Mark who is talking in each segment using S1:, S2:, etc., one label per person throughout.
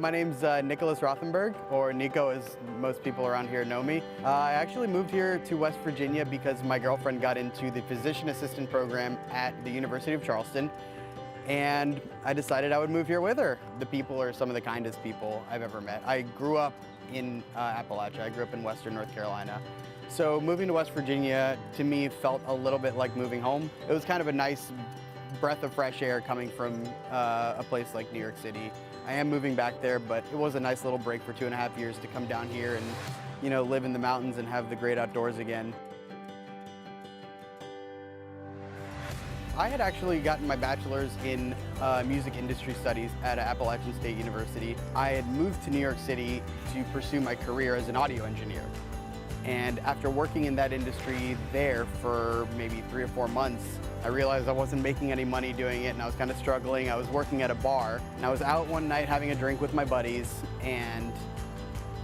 S1: My name's Nicolas Rothenberg, or Nico as most people around here know me. I actually moved here to West Virginia because my girlfriend got into the physician assistant program at the University of Charleston, and I decided I would move here with her. The people are some of the kindest people I've ever met. I grew up in Appalachia. I grew up in Western North Carolina. So moving to West Virginia, to me, felt a little bit like moving home. It was kind of a nice breath of fresh air coming from a place like New York City. I am moving back there, but it was a nice little break for 2.5 years to come down here and, you know, live in the mountains and have the great outdoors again. I had actually gotten my bachelor's in music industry studies at Appalachian State University. I had moved to New York City to pursue my career as an audio engineer. And after working in that industry there for maybe 3 or 4 months, I realized I wasn't making any money doing it and I was kind of struggling. I was working at a bar and I was out one night having a drink with my buddies and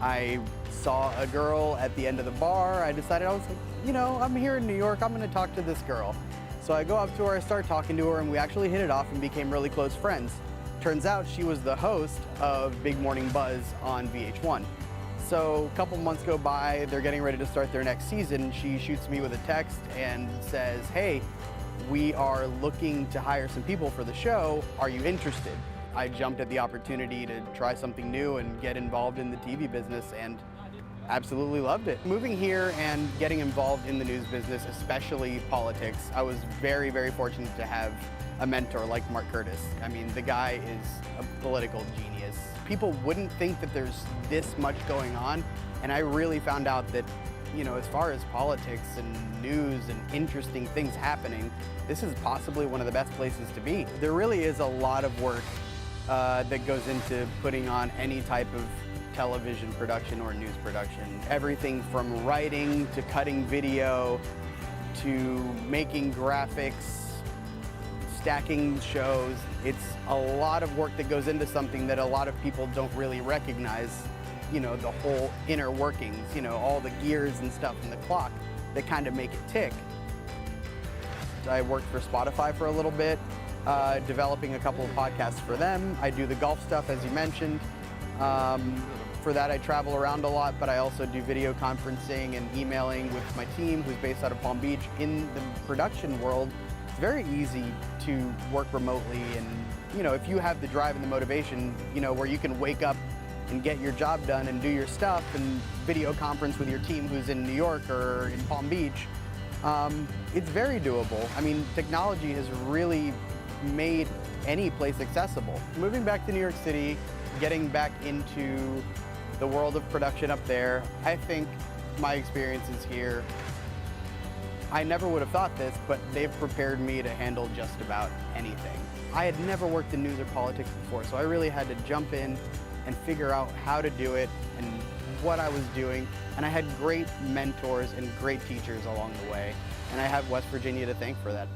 S1: I saw a girl at the end of the bar. I decided, I was like, you know, I'm here in New York, I'm gonna talk to this girl. So I go up to her, I start talking to her, and we actually hit it off and became really close friends. Turns out she was the host of Big Morning Buzz on VH1. So a couple months go by, they're getting ready to start their next season. She shoots me with a text and says, hey, we are looking to hire some people for the show. Are you interested? I jumped at the opportunity to try something new and get involved in the TV business and absolutely loved it. Moving here and getting involved in the news business, especially politics, I was very, very fortunate to have a mentor like Mark Curtis. I mean, the guy is a political genius. People wouldn't think that there's this much going on, and I really found out that, you know, as far as politics and news and interesting things happening, this is possibly one of the best places to be. There really is a lot of work that goes into putting on any type of television production or news production. Everything from writing to cutting video to making graphics, stacking shows. It's a lot of work that goes into something that a lot of people don't really recognize, you know, the whole inner workings, you know, all the gears and stuff in the clock that kind of make it tick. I worked for Spotify for a little bit, developing a couple of podcasts for them. I do the golf stuff, as you mentioned. For that, I travel around a lot, but I also do video conferencing and emailing with my team, who's based out of Palm Beach. In the production world, it's very easy to work remotely, and you know, if you have the drive and the motivation, you know, where you can wake up and get your job done and do your stuff and video conference with your team who's in New York or in Palm Beach, it's very doable. I mean, technology has really made any place accessible. Moving back to New York City, getting back into the world of production up there, I think my experiences here, I never would have thought this, but they've prepared me to handle just about anything. I had never worked in news or politics before, so I really had to jump in and figure out how to do it and what I was doing. And I had great mentors and great teachers along the way. And I have West Virginia to thank for that.